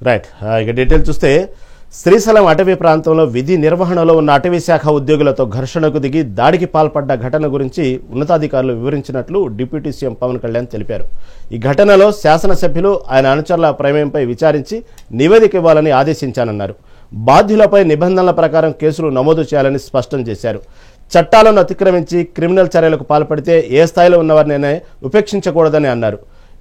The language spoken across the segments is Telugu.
రైట్. ఇక డీటెయిల్ చూస్తే శ్రీశైలం అటవీ ప్రాంతంలో విధి నిర్వహణలో ఉన్న అటవీ శాఖ ఉద్యోగులతో ఘర్షణకు దిగి దాడికి పాల్పడ్డ ఘటన గురించి ఉన్నతాధికారులు వివరించినట్లు డిప్యూటీ సీఎం పవన్ కళ్యాణ్ తెలిపారు. ఈ ఘటనలో శాసనసభ్యులు ఆయన అనుచరుల ప్రమేయంపై విచారించి నివేదిక ఇవ్వాలని ఆదేశించానన్నారు. బాధ్యులపై నిబంధనల ప్రకారం కేసులు నమోదు చేయాలని స్పష్టం చేశారు. చట్టాలను అతిక్రమించి క్రిమినల్ చర్యలకు పాల్పడితే ఏ స్థాయిలో ఉన్నవారినైనా ఉపేక్షించకూడదని అన్నారు.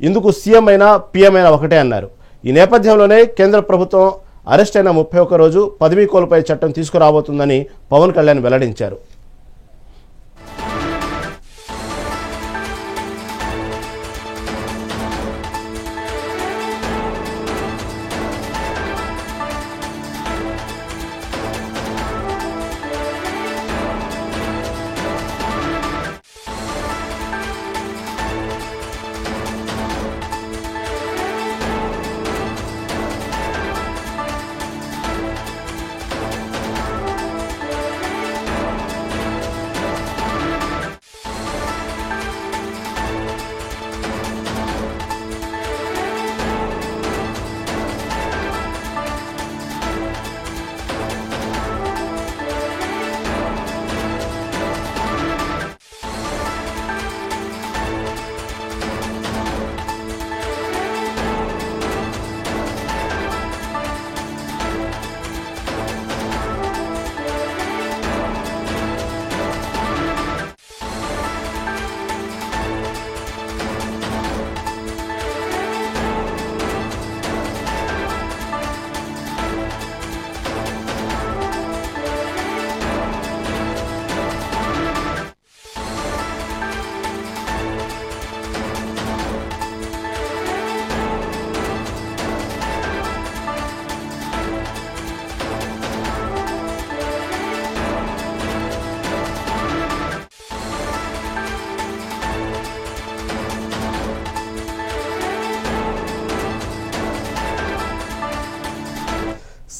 ఇందుకు సీఎం అయినా పీఎం అయినా ఒకటే అన్నారు. ఈ నేపథ్యంలోనే కేంద్ర ప్రభుత్వం అరెస్ట్ అయిన 31 రోజు పదవీ కోల్పోయే చట్టం తీసుకురాబోతుందని పవన్ కళ్యాణ్ వెల్లడించారు.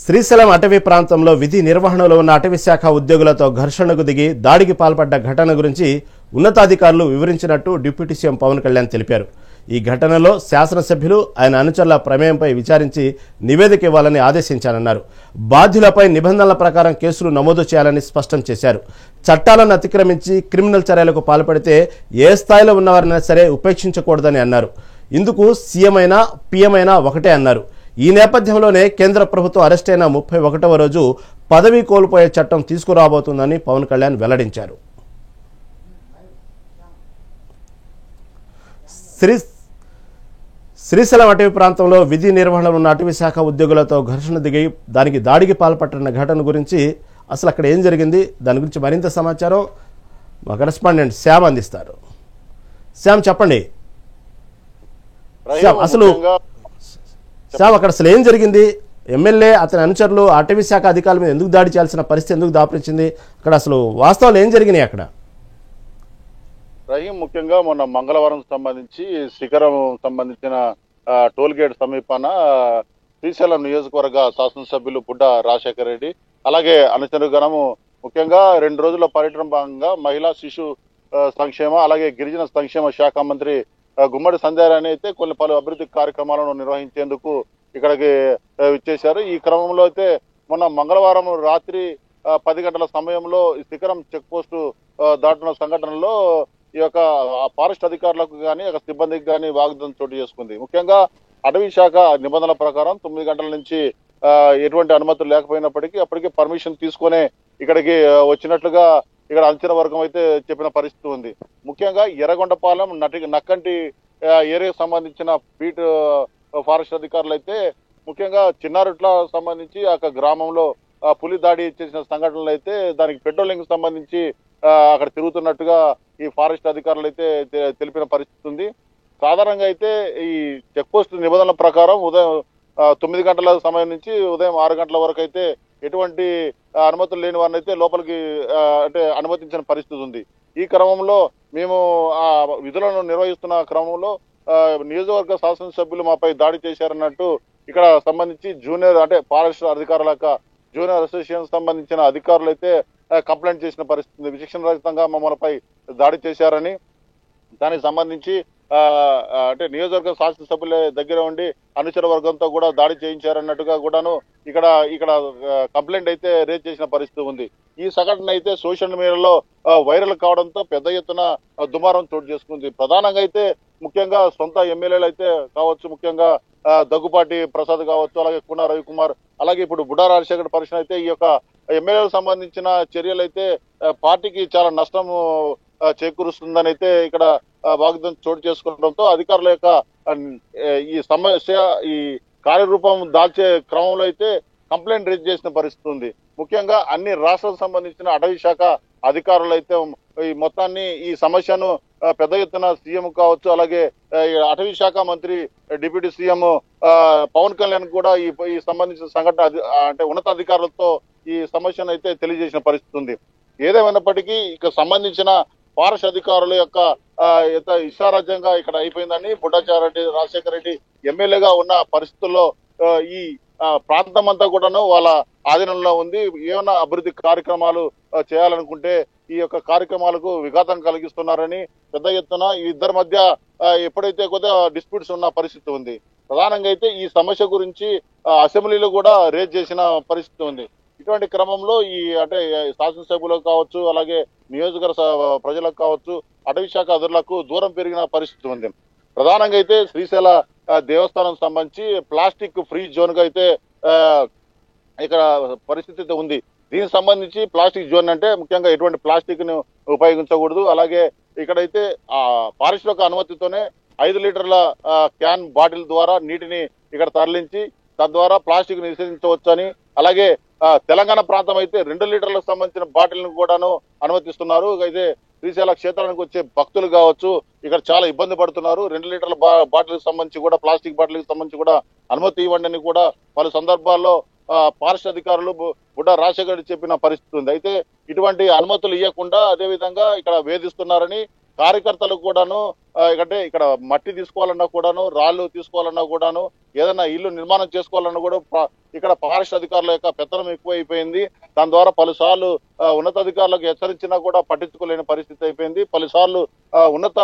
శ్రీశైలం అటవీ ప్రాంతంలో విధి నిర్వహణలో ఉన్న అటవీ శాఖ ఉద్యోగులతో ఘర్షణకు దిగి దాడికి పాల్పడ్డ ఘటన గురించి ఉన్నతాధికారులు వివరించినట్టు డిప్యూటీ సీఎం పవన్ కళ్యాణ్ తెలిపారు. ఈ ఘటనలో శాసనసభ్యులు ఆయన అనుచరుల ప్రమేయంపై విచారించి నివేదిక ఇవ్వాలని ఆదేశించానన్నారు. బాధ్యులపై నిబంధనల ప్రకారం కేసులు నమోదు చేయాలని స్పష్టం చేశారు. చట్టాలను అతిక్రమించి క్రిమినల్ చర్యలకు పాల్పడితే ఏ స్థాయిలో ఉన్నవారైనా సరే ఉపేక్షించకూడదని అన్నారు. ఇందుకు సీఎం అయినా పీఎం అయినా ఒకటే అన్నారు. ఈ నేపథ్యంలోనే కేంద్ర ప్రభుత్వం అరెస్ట్ అయిన 31వ రోజు పదవీ కోల్పోయే చట్టం తీసుకురాబోతుందని పవన్ కళ్యాణ్ వెల్లడించారు. శ్రీశైలం అటవీ ప్రాంతంలో విధి నిర్వహణలో ఉన్న అటవీ శాఖ ఉద్యోగులతో ఘర్షణ దిగి దాడికి పాల్పట్టిన ఘటన గురించి అసలు అక్కడ ఏం జరిగింది, దాని గురించి మరింత సమాచారం మా కరెస్పాండెంట్ శ్యామ్ అందిస్తారు. శ్యామ్ చెప్పండి. శ్యామ్ అక్కడ అసలు ఏం జరిగింది? ఎమ్మెల్యే అతని అనుచరులు అటవీ శాఖ అధికారుల మీద ఎందుకు దాడి చేయాల్సిన పరిస్థితి ఎందుకు దాపరించింది? అక్కడ అసలు వాస్తవాలు ఏం జరిగినాయి అక్కడ? రహీం, ముఖ్యంగా మొన్న మంగళవారం సంబంధించి శిఖరం సంబంధించిన టోల్ గేట్ సమీపాన శ్రీశైలం నియోజకవర్గ శాసనసభ్యులు బుడ్డ రాజశేఖర రెడ్డి అలాగే అనుచరుగణము ముఖ్యంగా 2 రోజుల పర్యటన భాగంగా మహిళా శిశు సంక్షేమ అలాగే గిరిజన సంక్షేమ శాఖ మంత్రి గుమ్మడి సంధ్యారాణి అయితే పలు అభివృద్ధి కార్యక్రమాలను నిర్వహించేందుకు ఇక్కడికి ఇచ్చేశారు. ఈ క్రమంలో అయితే మొన్న మంగళవారం రాత్రి 10 గంటల సమయంలో శిఖరం చెక్ పోస్టు దాటిన సంఘటనలో ఈ యొక్క ఫారెస్ట్ అధికారులకు కానీ సిబ్బందికి కానీ వాగ్దానం చోటు చేసుకుంది. ముఖ్యంగా అటవీ శాఖ నిబంధనల ప్రకారం 9 గంటల నుంచి ఎటువంటి అనుమతులు లేకపోయినప్పటికీ అప్పటికే పర్మిషన్ తీసుకునే ఇక్కడికి వచ్చినట్లుగా ఇక్కడ అంచనా వర్గం అయితే చెప్పిన పరిస్థితి ఉంది. ముఖ్యంగా ఎర్రగొండపాలెం నక్కంటి ఏరియాకు సంబంధించిన బీట్ ఫారెస్ట్ అధికారులు అయితే ముఖ్యంగా చిన్నారుట్ల సంబంధించి ఆ గ్రామంలో పులి దాడి చేసిన సంఘటనలు అయితే దానికి పెట్రోలింగ్ సంబంధించి అక్కడ తిరుగుతున్నట్టుగా ఈ ఫారెస్ట్ అధికారులు అయితే తెలిపిన పరిస్థితి ఉంది. సాధారణంగా అయితే ఈ చెక్ పోస్ట్ నిబంధనల ప్రకారం ఉదయం 9 గంటల సమయం నుంచి ఉదయం 6 గంటల వరకు అయితే ఎటువంటి అనుమతులు లేని వారిని అయితే లోపలికి అంటే అనుమతించిన పరిస్థితి ఉంది. ఈ క్రమంలో మేము ఆ విధులను నిర్వహిస్తున్న క్రమంలో నియోజకవర్గ శాసనసభ్యులు మాపై దాడి చేశారన్నట్టు ఇక్కడ సంబంధించి జూనియర్ అంటే ఫారెస్ట్ అధికారుల జూనియర్ అసోసియేషన్ సంబంధించిన అధికారులు అయితే కంప్లైంట్ చేసిన పరిస్థితి. విచక్షణ రహితంగా మమ్మల్పై దాడి చేశారని దానికి సంబంధించి అంటే నియోజకవర్గ శాసనసభ్యుల దగ్గర ఉండి అనుచర వర్గంతో కూడా దాడి చేయించారన్నట్టుగా కూడాను ఇక్కడ ఇక్కడ కంప్లైంట్ అయితే రేజ్ చేసిన పరిస్థితి ఉంది. ఈ సంఘటన అయితే సోషల్ మీడియాలో వైరల్ కావడంతో పెద్ద ఎత్తున దుమారం చోటు చేసుకుంది. ప్రధానంగా అయితే ముఖ్యంగా సొంత ఎమ్మెల్యేలు అయితే కావచ్చు, ముఖ్యంగా దగ్గుపాటి ప్రసాద్ కావచ్చు, అలాగే కున్నా రవికుమార్, అలాగే ఇప్పుడు బుడ్డా రాజశేఖర్ పరిశ్రమ అయితే ఈ యొక్క ఎమ్మెల్యేలకు సంబంధించిన చర్యలు అయితే పార్టీకి చాలా నష్టం చేకూరుస్తుందని అయితే ఇక్కడ వాగ్దానం చోటు చేసుకోవడంతో అధికారుల యొక్క ఈ సమస్య ఈ కార్యరూపం దాల్చే క్రమంలో అయితే కంప్లైంట్ రేజ్ చేసిన పరిస్థితి ఉంది. ముఖ్యంగా అన్ని రాష్ట్రాలకు సంబంధించిన అటవీ శాఖ అధికారులు అయితే ఈ మొత్తాన్ని ఈ సమస్యను పెద్ద ఎత్తున సీఎం కావచ్చు, అలాగే అటవీ శాఖ మంత్రి డిప్యూటీ సీఎం పవన్ కళ్యాణ్ కూడా ఈ సంబంధించిన సంఘటన అంటే ఉన్నతాధికారులతో ఈ సమస్యను అయితే తెలియజేసిన పరిస్థితి ఉంది. ఏదేమైనప్పటికీ ఇక సంబంధించిన ఫారెస్ట్ అధికారుల యొక్క ఇష్టారాజ్యంగా ఇక్కడ అయిపోయిందని బుడ్డాచారెడ్డి రాజశేఖర రెడ్డి ఎమ్మెల్యేగా ఉన్న పరిస్థితుల్లో ఈ ప్రాంతం అంతా కూడాను వాళ్ళ ఆధీనంలో ఉంది. ఏమైనా అభివృద్ధి కార్యక్రమాలు చేయాలనుకుంటే ఈ యొక్క కార్యక్రమాలకు విఘాతం కలిగిస్తున్నారని పెద్ద ఎత్తున ఈ ఇద్దరి మధ్య ఎప్పుడైతే కొద్దిగా డిస్ప్యూట్స్ ఉన్న పరిస్థితి ఉంది. ప్రధానంగా అయితే ఈ సమస్య గురించి అసెంబ్లీలో కూడా రేజ్ చేసిన పరిస్థితి ఉంది. ఇటువంటి క్రమంలో ఈ అంటే శాసనసభ్యులకు కావచ్చు, అలాగే నియోజకవర్గ ప్రజలకు కావచ్చు, అటవీ శాఖ అధికారులకు దూరం పెరిగిన పరిస్థితి ఉంది. ప్రధానంగా అయితే శ్రీశైల దేవస్థానం సంబంధించి ప్లాస్టిక్ ఫ్రీ జోన్ గా అయితే ఇక్కడ పరిస్థితి ఉంది. దీనికి సంబంధించి ప్లాస్టిక్ జోన్ అంటే ముఖ్యంగా ఎటువంటి ప్లాస్టిక్ ను ఉపయోగించకూడదు. అలాగే ఇక్కడైతే ఫారెస్ట్ యొక్క అనుమతితోనే 5 లీటర్ల క్యాన్ బాటిల్ ద్వారా నీటిని ఇక్కడ తరలించి తద్వారా ప్లాస్టిక్ నిషేధించవచ్చని, అలాగే తెలంగాణ ప్రాంతం అయితే 2 లీటర్లకు సంబంధించిన బాటిల్ను కూడాను అనుమతిస్తున్నారు. అయితే శ్రీశైల క్షేత్రానికి వచ్చే భక్తులు కావచ్చు ఇక్కడ చాలా ఇబ్బంది పడుతున్నారు. 2 లీటర్ల బాటిల్కి సంబంధించి కూడా ప్లాస్టిక్ బాటిల్కి సంబంధించి కూడా అనుమతి ఇవ్వండి అని కూడా పలు సందర్భాల్లో ఫారెస్ట్ అధికారులు బుడ్డా రాజశేఖర్ చెప్పిన పరిస్థితి ఉంది. అయితే ఇటువంటి అనుమతులు ఇవ్వకుండా అదేవిధంగా ఇక్కడ వేధిస్తున్నారని కార్యకర్తలకు కూడాను అంటే ఇక్కడ మట్టి తీసుకోవాలన్నా కూడాను, రాళ్లు తీసుకోవాలన్నా కూడాను, ఏదైనా ఇల్లు నిర్మాణం చేసుకోవాలన్నా కూడా ఇక్కడ ఫారెస్ట్ అధికారుల యొక్క పెత్తనం ఎక్కువైపోయింది. దాని ద్వారా పలుసార్లు ఉన్నతాధికారులకు హెచ్చరించినా కూడా పట్టించుకోలేని పరిస్థితి అయిపోయింది. పలుసార్లు ఉన్నత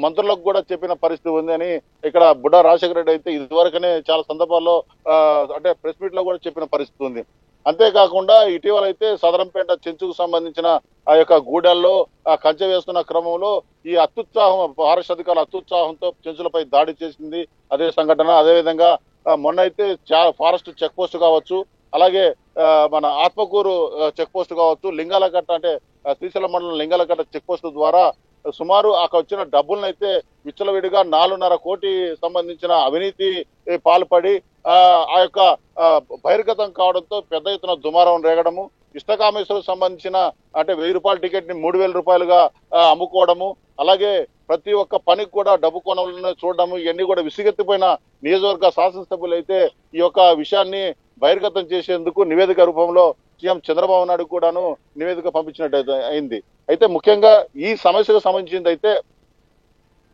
మంత్రులకు కూడా చెప్పిన పరిస్థితి ఉంది అని ఇక్కడ బుడ్డా రాజశేఖర రెడ్డి అయితే ఇదివరకనే చాలా సందర్భాల్లో అంటే ప్రెస్ మీట్ లో కూడా చెప్పిన పరిస్థితి ఉంది. అంతేకాకుండా ఇటీవల అయితే సదరంపేట చెంచుకు సంబంధించిన ఆ యొక్క గూడెల్లో కంచె వేస్తున్న క్రమంలో ఈ అత్యుత్సాహం ఫారెస్ట్ అధికారుల అత్యుత్సాహంతో చెంచులపై దాడి చేసింది అదే సంఘటన. అదేవిధంగా మొన్న అయితే ఫారెస్ట్ చెక్ పోస్ట్ కావచ్చు, అలాగే మన ఆత్మకూరు చెక్ పోస్ట్ కావచ్చు, లింగాలకట్ట అంటే శ్రీశైలం మండలం లింగాలకట్ట చెక్ పోస్ట్ ద్వారా సుమారు అక్కడ వచ్చిన డబ్బులను అయితే విచ్చలవిడిగా 4.5 కోటి సంబంధించిన అవినీతి పాల్పడి ఆ యొక్క బహిర్గతం కావడంతో పెద్ద ఎత్తున దుమారం రేగడము, ఇష్టకామేశ్వరకు సంబంధించిన అంటే 1000 రూపాయల టికెట్ ని 3000 రూపాయలుగా అమ్ముకోవడము, అలాగే ప్రతి ఒక్క పనికి కూడా డబ్బు కొనలను చూడడము, ఇవన్నీ కూడా విసిగెత్తిపోయిన నియోజకవర్గ శాసనసభ్యులు అయితే ఈ యొక్క విషయాన్ని బహిర్గతం చేసేందుకు నివేదిక రూపంలో సీఎం చంద్రబాబు నాయుడు కూడాను నివేదిక పంపించినట్టు అయింది. అయితే ముఖ్యంగా ఈ సమస్యకు సంబంధించింది అయితే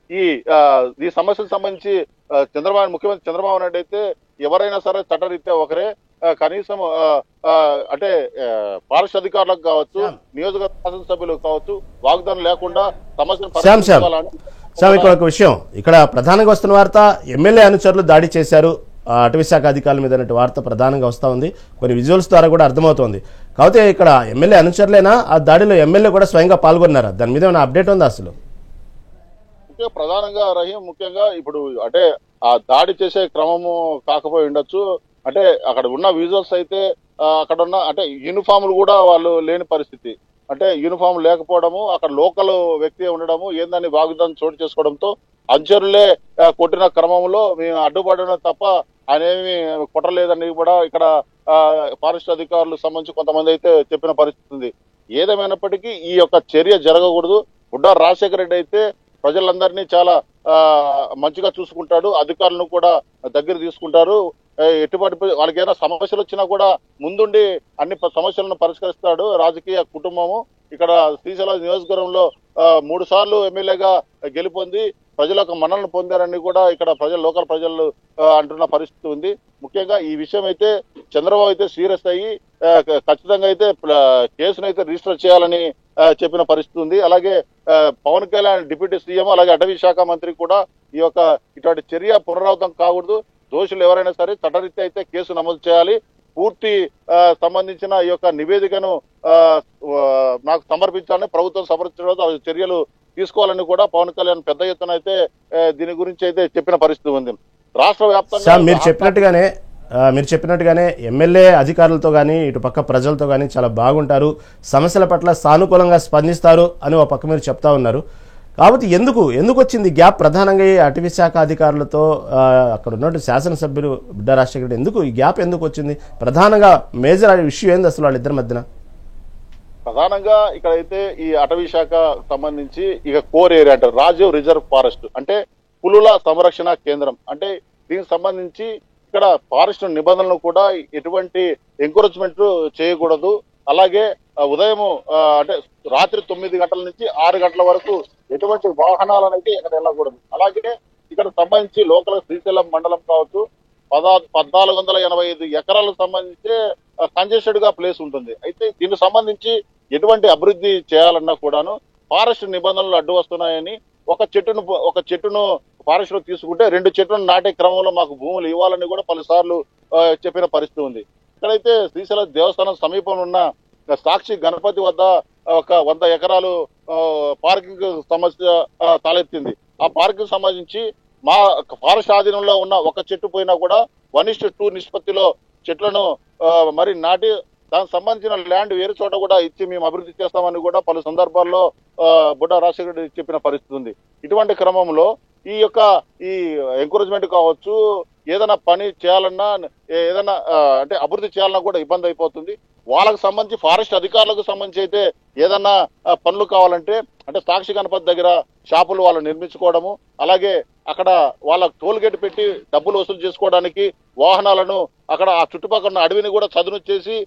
ఈ సమస్యకు సంబంధించి ముఖ్యమంత్రి చంద్రబాబు నాయుడు అయితే ఎవరైనా సరే చట్టరీత్యా ఒకరే, కనీసం అంటే ఫారెస్ట్ అధికారులకు కావచ్చు, నియోజకవర్గ శాసనసభ్యులకు కావచ్చు వాగ్దానం లేకుండా సమస్యను పరిష్కరించాలని ఇక్కడ ఒక విషయం ఇక్కడ ప్రధానంగా వస్తున్న వార్త ఎమ్మెల్యే అనుచరులు దాడి చేశారు అటవీ శాఖ అధికారుల మీద వార్త ప్రధానంగా వస్తూ ఉంది. కొన్ని విజువల్స్ ద్వారా కూడా అర్థమవుతోంది. కాకపోతే ఇక్కడ ఎమ్మెల్యే అనుచరులేనా ఆ దాడిలో ఎమ్మెల్యే కూడా స్వయంగా పాల్గొన్నారా? దాని మీద ఏమైనా అప్డేట్ ఉందా అసలు? ప్రధానంగా రహీం ముఖ్యంగా ఇప్పుడు అంటే ఆ దాడి చేసే క్రమము కాకపోయి ఉండొచ్చు. అంటే అక్కడ ఉన్న విజువల్స్ అయితే అక్కడ ఉన్న అంటే యూనిఫామ్లు కూడా వాళ్ళు లేని పరిస్థితి, అంటే యూనిఫామ్ లేకపోవడము, అక్కడ లోకల్ వ్యక్తి ఉండడము, ఏందని వాగ్దానం చోటు చేసుకోవడంతో అనుచరులే కొట్టిన క్రమంలో మేము అడ్డుపడడం తప్ప ఆయన ఏమి కొట్టలేదని కూడా ఇక్కడ ఫారెస్ట్ అధికారులకు సంబంధించి కొంతమంది అయితే చెప్పిన పరిస్థితి ఉంది. ఏదేమైనప్పటికీ ఈ యొక్క చర్య జరగకూడదు. బుడ్డా రాజశేఖర రెడ్డి అయితే ప్రజలందరినీ చాలా మంచిగా చూసుకుంటాడు, అధికారులను కూడా దగ్గర తీసుకుంటారు. ఎటువంటి వాళ్ళకి ఏదైనా సమస్యలు వచ్చినా కూడా ముందుండి అన్ని సమస్యలను పరిష్కరిస్తాడు. రాజకీయ కుటుంబము ఇక్కడ శ్రీశైలం నియోజకవర్గంలో 3 సార్లు ఎమ్మెల్యేగా గెలుపొంది ప్రజలకు మన్ననలు పొందారని కూడా ఇక్కడ లోకల్ ప్రజలు అంటున్న పరిస్థితి ఉంది. ముఖ్యంగా ఈ విషయం అయితే చంద్రబాబు అయితే సీరియస్ అయ్యి ఖచ్చితంగా అయితే కేసును అయితే రిజిస్టర్ చేయాలని చెప్పిన పరిస్థితి ఉంది. అలాగే పవన్ కళ్యాణ్ డిప్యూటీ సీఎం అలాగే అటవీ శాఖ మంత్రి కూడా ఈ యొక్క ఇటువంటి చర్య పునరావృతం కాకూడదు. దోషులు ఎవరైనా సరే చట్టరీత్యా అయితే కేసు నమోదు చేయాలి. పూర్తి సంబంధించిన ఈ యొక్క నివేదికను నాకు సమర్పించాలని ప్రభుత్వం సమర్పించడం చర్యలు తీసుకోవాలని కూడా పవన్ కళ్యాణ్ పెద్ద ఎత్తున అయితే దీని గురించి అయితే చెప్పిన పరిస్థితి ఉంది. రాష్ట్ర వ్యాప్తంగా మీరు చెప్పినట్టుగానే ఎమ్మెల్యే అధికారులతో కానీ ఇటు పక్క ప్రజలతో కానీ చాలా బాగుంటారు, సమస్యల పట్ల సానుకూలంగా స్పందిస్తారు అని ఒక పక్క మీరు చెప్తా ఉన్నారు. కాబట్టి ఎందుకు వచ్చింది గ్యాప్? ప్రధానంగా ఈ అటవీ శాఖ అధికారులతో అక్కడ ఉన్నట్టు శాసనసభ్యులు బుడ్డా రాజశేఖర రెడ్డి ఎందుకు ఈ గ్యాప్ ఎందుకు వచ్చింది? ప్రధానంగా మేజర్ ఇష్యూ ఏంది అసలు వాళ్ళిద్దరి మధ్యన? ప్రధానంగా ఇక్కడైతే ఈ అటవీ శాఖ సంబంధించి ఇక కోర్ ఏరియా అంటారు, రాజీవ్ రిజర్వ్ ఫారెస్ట్ అంటే పులుల సంరక్షణ కేంద్రం. అంటే దీనికి సంబంధించి ఇక్కడ ఫారెస్ట్ నిబంధనలు కూడా ఎటువంటి ఎంకరేజ్మెంట్ చేయకూడదు. అలాగే ఉదయం అంటే రాత్రి 9 గంటల నుంచి 6 గంటల వరకు ఎటువంటి వాహనాలను అయితే ఇక్కడ వెళ్ళకూడదు. అలాగే ఇక్కడ సంబంధించి లోకల్ శ్రీశైలం మండలం కావచ్చు 1485 ఎకరాలకు సంబంధించి కంజెస్టెడ్ గా ప్లేస్ ఉంటుంది. అయితే దీనికి సంబంధించి ఎటువంటి అభివృద్ధి చేయాలన్నా కూడాను ఫారెస్ట్ నిబంధనలు అడ్డు వస్తున్నాయని ఒక చెట్టును ఫారెస్ట్ లో తీసుకుంటే 2 చెట్లను నాటే క్రమంలో మాకు భూములు ఇవ్వాలని కూడా పలుసార్లు చెప్పిన పరిస్థితి ఉంది. ఇక్కడైతే శ్రీశైలం దేవస్థానం సమీపంలో ఉన్న సాక్షి గణపతి వద్ద ఒక 100 ఎకరాలు పార్కింగ్ సమస్య తలెత్తింది. ఆ పార్కింగ్ సంబంధించి మా ఫారెస్ట్ ఆధీనంలో ఉన్న ఒక చెట్టు పోయినా కూడా 1:2 నిష్పత్తిలో చెట్లను మరి నాటి దానికి సంబంధించిన ల్యాండ్ వేరే చోట కూడా ఇచ్చి మేము అభివృద్ధి చేస్తామని కూడా పలు సందర్భాల్లో బుడ్డా రాజశేఖర రెడ్డి చెప్పిన పరిస్థితి ఉంది. ఇటువంటి క్రమంలో ఈ ఎంకరేజ్మెంట్ కావచ్చు, ఏదైనా పని చేయాలన్నా ఏదైనా అంటే అభివృద్ధి చేయాలన్నా కూడా ఇబ్బంది అయిపోతుంది. వాళ్ళకు సంబంధించి ఫారెస్ట్ అధికారులకు సంబంధించి అయితే ఏదన్నా పనులు కావాలంటే అంటే సాక్షి గణపతి దగ్గర షాపులు వాళ్ళు నిర్మించుకోవడము, అలాగే అక్కడ వాళ్ళ టోల్ గేట్ పెట్టి డబ్బులు వసూలు చేసుకోవడానికి వాహనాలను అక్కడ ఆ చుట్టుపక్కల ఉన్న అడవిని కూడా చదును చేసి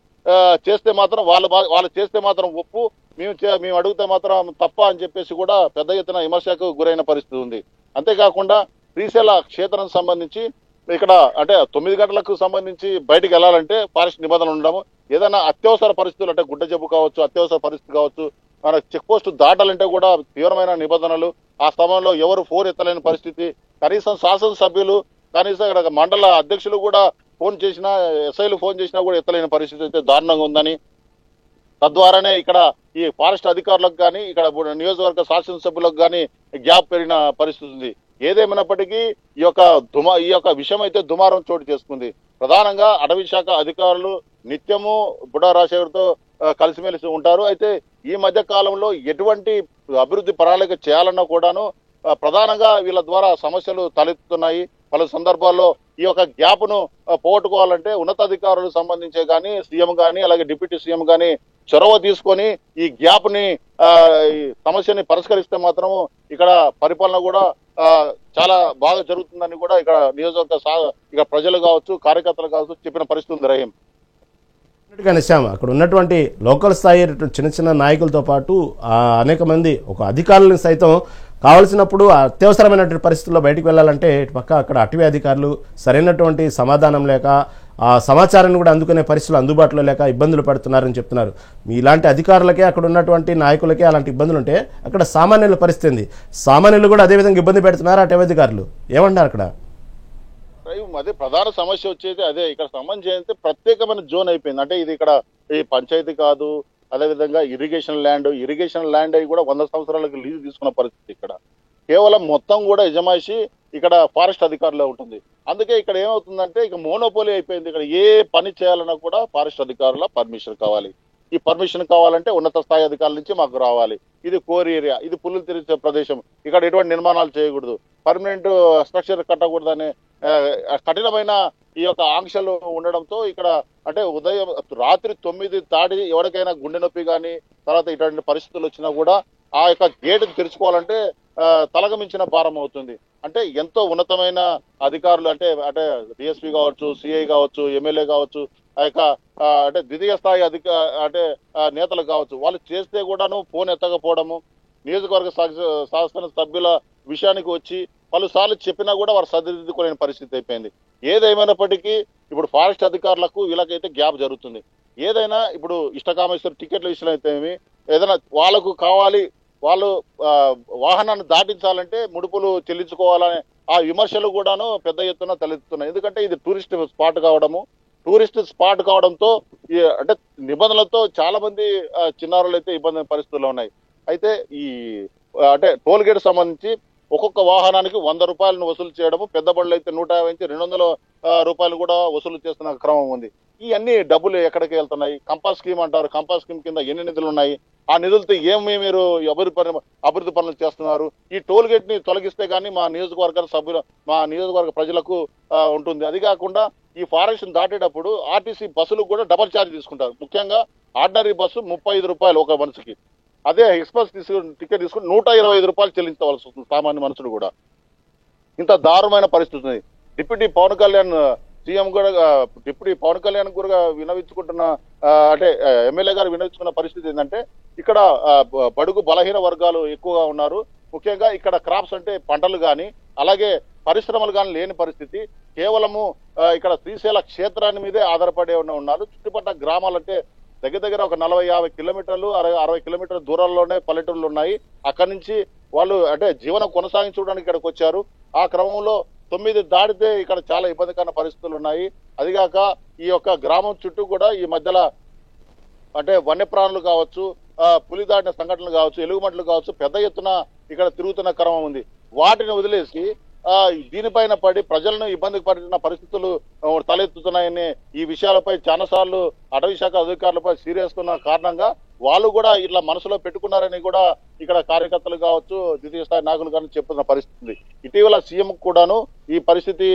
చేస్తే మాత్రం వాళ్ళు చేస్తే మాత్రం ఒప్పు, మేము అడిగితే మాత్రం తప్ప అని చెప్పేసి కూడా పెద్ద ఎత్తున విమర్శకు గురైన పరిస్థితి ఉంది. అంతేకాకుండా శ్రీశైల క్షేత్రం సంబంధించి ఇక్కడ అంటే 9 గంటలకు సంబంధించి బయటికి వెళ్ళాలంటే ఫారెస్ట్ నిబంధనలు ఉండడము, ఏదైనా అత్యవసర పరిస్థితులు అంటే గుడ్డ జబ్బు కావచ్చు, అత్యవసర పరిస్థితి కావచ్చు, మన చెక్ పోస్ట్ దాటాలంటే కూడా తీవ్రమైన నిబంధనలు. ఆ సమయంలో ఎవరు ఫోన్ ఎత్తలేని పరిస్థితి. కనీసం శాసనసభ్యులు కనీసం ఇక్కడ మండల అధ్యక్షులు కూడా ఫోన్ చేసినా, ఎస్ఐలు ఫోన్ చేసినా కూడా ఎత్తలేని పరిస్థితి అయితే దారుణంగా ఉందని, తద్వారానే ఇక్కడ ఈ ఫారెస్ట్ అధికారులకు కానీ ఇక్కడ నియోజకవర్గ శాసనసభ్యులకు కానీ గ్యాప్ పెరిగిన పరిస్థితి ఉంది. ఏదేమైనప్పటికీ ఈ యొక్క విషయం అయితే దుమారం చోటు చేసుకుంది. ప్రధానంగా అటవీ శాఖ అధికారులు నిత్యము బుడ్డా రాజశేఖర్తో కలిసిమెలిసి ఉంటారు. అయితే ఈ మధ్య కాలంలో ఎటువంటి అభివృద్ధి ప్రణాళిక చేయాలన్నా కూడాను ప్రధానంగా వీళ్ళ ద్వారా సమస్యలు తలెత్తుతున్నాయి. పలు సందర్భాల్లో ఈ యొక్క గ్యాప్ ను పోగొట్టుకోవాలంటే ఉన్నతాధికారులకు సంబంధించే కానీ సీఎం కానీ అలాగే డిప్యూటీ సీఎం కానీ చొరవ తీసుకొని ఈ గ్యాప్ ని ఈ సమస్యని పరిష్కరిస్తే మాత్రము ఇక్కడ పరిపాలన కూడా చాలా బాగా జరుగుతుందని కూడా ఇక్కడ నియోజకవర్గ ప్రజలు కావచ్చు, కార్యకర్తలు కావచ్చు చెప్పిన పరిస్థితి ఉంది. రహీం శ్యామ్, అక్కడ ఉన్నటువంటి లోకల్ స్థాయి చిన్న చిన్న నాయకులతో పాటు అనేక మంది ఒక అధికారులను సైతం కావలసినప్పుడు అత్యవసరమైనటువంటి పరిస్థితుల్లో బయటకు వెళ్ళాలంటే ఇటు పక్క అక్కడ అటవీ అధికారులు సరైనటువంటి సమాధానం లేక ఆ సమాచారాన్ని కూడా అందుకునే పరిస్థితులు అందుబాటులో లేక ఇబ్బందులు పడుతున్నారని చెప్తున్నారు. ఇలాంటి అధికారులకే అక్కడ ఉన్నటువంటి నాయకులకే అలాంటి ఇబ్బందులు ఉంటే అక్కడ సామాన్యుల పరిస్థితి, సామాన్యులు కూడా అదేవిధంగా ఇబ్బంది పెడుతున్నారు అటవీ అధికారులు. ఏమంటారు అక్కడ? అదే ప్రధాన సమస్య వచ్చేది అదే. ఇక్కడ సంబంధించి ప్రత్యేకమైన జోన్ అయిపోయింది. అంటే ఇది ఇక్కడ ఈ పంచాయతీ కాదు, అదేవిధంగా ఇరిగేషన్ ల్యాండ్ అయి కూడా 100 సంవత్సరాలకు లీజు తీసుకున్న పరిస్థితి. ఇక్కడ కేవలం మొత్తం కూడా యజమాయిషి ఇక్కడ ఫారెస్ట్ అధికారులే ఉంటుంది. అందుకే ఇక్కడ ఏమవుతుందంటే ఇక మోనోపోలీ అయిపోయింది. ఇక్కడ ఏ పని చేయాలన్నా కూడా ఫారెస్ట్ అధికారుల పర్మిషన్ కావాలి. ఈ పర్మిషన్ కావాలంటే ఉన్నత స్థాయి అధికారుల నుంచి మాకు రావాలి. ఇది కోర్ ఏరియా, ఇది పుల్లులు తిరిగే ప్రదేశం, ఇక్కడ ఎటువంటి నిర్మాణాలు చేయకూడదు, పర్మనెంట్ స్ట్రక్చర్ కట్టకూడదనే కఠినమైన ఈ యొక్క ఆంక్షలు ఉండడంతో ఇక్కడ అంటే రాత్రి 9 దాటి ఎవరికైనా గుండె నొప్పి కానీ తర్వాత ఇటువంటి పరిస్థితులు వచ్చినా కూడా ఆ యొక్క గేట్ తెరుచుకోవాలంటే తలగమించిన భారం అవుతుంది. అంటే ఎంతో ఉన్నతమైన అధికారులు అంటే డిఎస్పీ కావచ్చు, సిఐ కావచ్చు, ఎమ్మెల్యే కావచ్చు, ఆ యొక్క అంటే ద్వితీయ స్థాయి నేతలు కావచ్చు, వాళ్ళు చేస్తే కూడాను ఫోన్ ఎత్తకపోవడము, నియోజకవర్గ శాసన సభ్యుల విషయానికి వచ్చి పలుసార్లు చెప్పినా కూడా వారు సరిదిద్దుకోలేని పరిస్థితి అయిపోయింది. ఏదేమైనప్పటికీ ఇప్పుడు ఫారెస్ట్ అధికారులకు వీళ్ళకైతే గ్యాప్ జరుగుతుంది. ఏదైనా ఇప్పుడు ఇష్టకామేశ్వర టికెట్ల విషయంలో అయితే ఏదైనా వాళ్ళకు కావాలి, వాళ్ళు వాహనాన్ని దాటించాలంటే ముడుపులు చెల్లించుకోవాలనే ఆ విమర్శలు కూడాను పెద్ద ఎత్తున తలెత్తుతున్నాయి. ఎందుకంటే ఇది టూరిస్ట్ స్పాట్ కావడంతో అంటే నిబంధనలతో చాలా మంది చిన్నారులు అయితే ఇబ్బంది పరిస్థితుల్లో ఉన్నాయి. అయితే ఈ అంటే టోల్ గేట్ సంబంధించి ఒక్కొక్క వాహనానికి 100 రూపాయలను వసూలు చేయడము, పెద్ద బళ్ళు అయితే 150 నుంచి 200 రూపాయలు కూడా వసూలు చేస్తున్న క్రమం ఉంది. ఈ అన్ని డబ్బులు ఎక్కడికి వెళ్తున్నాయి? కంపాస్ స్కీమ్ అంటారు. కంపాస్ స్కీమ్ కింద ఎన్ని నిధులు ఉన్నాయి? ఆ నిధులతో ఏమి మీరు అభివృద్ధి పనులు చేస్తున్నారు? ఈ టోల్ గేట్ ని తొలగిస్తే గానీ మా నియోజకవర్గ ప్రజలకు ఉంటుంది. అది కాకుండా ఈ ఫారెస్ట్ దాటేటప్పుడు ఆర్టీసీ బస్సులు కూడా డబల్ ఛార్జ్ తీసుకుంటారు. ముఖ్యంగా ఆర్డినరీ బస్సు 35 రూపాయలు ఒక మనిషికి. అదే ఎక్స్ప్రెస్ టికెట్ తీసుకుని 125 రూపాయలు చెల్లించవలసి వస్తుంది సామాన్య మనుషులు కూడా. ఇంత దారుణమైన పరిస్థితి ఉంది. డిప్యూటీ పవన్ కళ్యాణ్ సీఎం కూడా డిప్యూటీ పవన్ కళ్యాణ్ కూడా వినవించుకుంటున్న అంటే ఎమ్మెల్యే గారు వినవించుకున్న పరిస్థితి ఏంటంటే ఇక్కడ బడుగు బలహీన వర్గాలు ఎక్కువగా ఉన్నారు. ముఖ్యంగా ఇక్కడ క్రాప్స్ అంటే పంటలు కానీ అలాగే పరిశ్రమలు కానీ లేని పరిస్థితి. కేవలము ఇక్కడ శ్రీశైల క్షేత్రాన్ని మీదే ఆధారపడి ఉన్నారు. చుట్టుపక్కల గ్రామాలంటే దగ్గర ఒక 40-50 కిలోమీటర్లు 60 కిలోమీటర్ల దూరంలోనే పల్లెటూళ్ళు ఉన్నాయి. అక్కడి నుంచి వాళ్ళు అంటే జీవనం కొనసాగించుకోవడానికి ఇక్కడికి వచ్చారు. ఆ క్రమంలో 9 దాటితే ఇక్కడ చాలా ఇబ్బందికరమైన పరిస్థితులు ఉన్నాయి. అదిగాక ఈ యొక్క గ్రామం చుట్టూ కూడా ఈ మధ్యలో అంటే వన్యప్రాణులు కావచ్చు, పులి దాటిన సంఘటనలు కావచ్చు, ఎలుగుబంట్లు కావచ్చు పెద్ద ఎత్తున ఇక్కడ తిరుగుతున్న క్రమం ఉంది. వాటిని వదిలేసి దీనిపైన పడి ప్రజలను ఇబ్బంది పడుతున్న పరిస్థితులు తలెత్తుతున్నాయని ఈ విషయాలపై చాలాసార్లు అటవీ శాఖ అధికారులపై సీరియస్ ఉన్న కారణంగా వాళ్ళు కూడా ఇట్లా మనసులో పెట్టుకున్నారని కూడా ఇక్కడ కార్యకర్తలు కావచ్చు, ద్వితీయ స్థాయి నాయకులు కానీ చెప్తున్న పరిస్థితి. ఇటీవల సీఎం కూడాను ఈ పరిస్థితి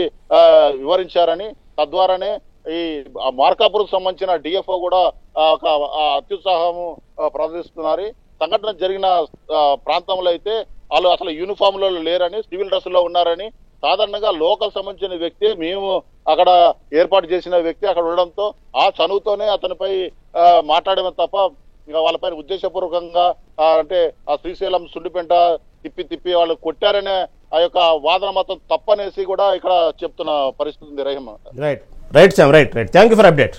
వివరించారని, తద్వారానే ఈ మార్కాపూర్కు సంబంధించిన డిఎఫ్ఓ కూడా ఒక అత్యుత్సాహము ప్రదర్శిస్తున్నారు. సంఘటన జరిగిన ప్రాంతంలో అయితే వాళ్ళు అసలు యూనిఫామ్ లో లేరని, సివిల్ డ్రెస్ లో ఉన్నారని, సాధారణంగా లోకల్ సంబంధించిన వ్యక్తి మేము అక్కడ ఏర్పాటు చేసిన వ్యక్తి అక్కడ ఉండడంతో ఆ చనువుతోనే అతనిపై మాట్లాడమే తప్ప ఇంకా వాళ్ళపైన ఉద్దేశపూర్వకంగా అంటే ఆ శ్రీశైలం సుండిపెంట తిప్పి వాళ్ళు కొట్టారనే ఆ యొక్క వాదన మాత్రం తప్పనేసి కూడా ఇక్కడ చెప్తున్న పరిస్థితి ఉంది. Rahim. Right Shyam, right. Thank you for update.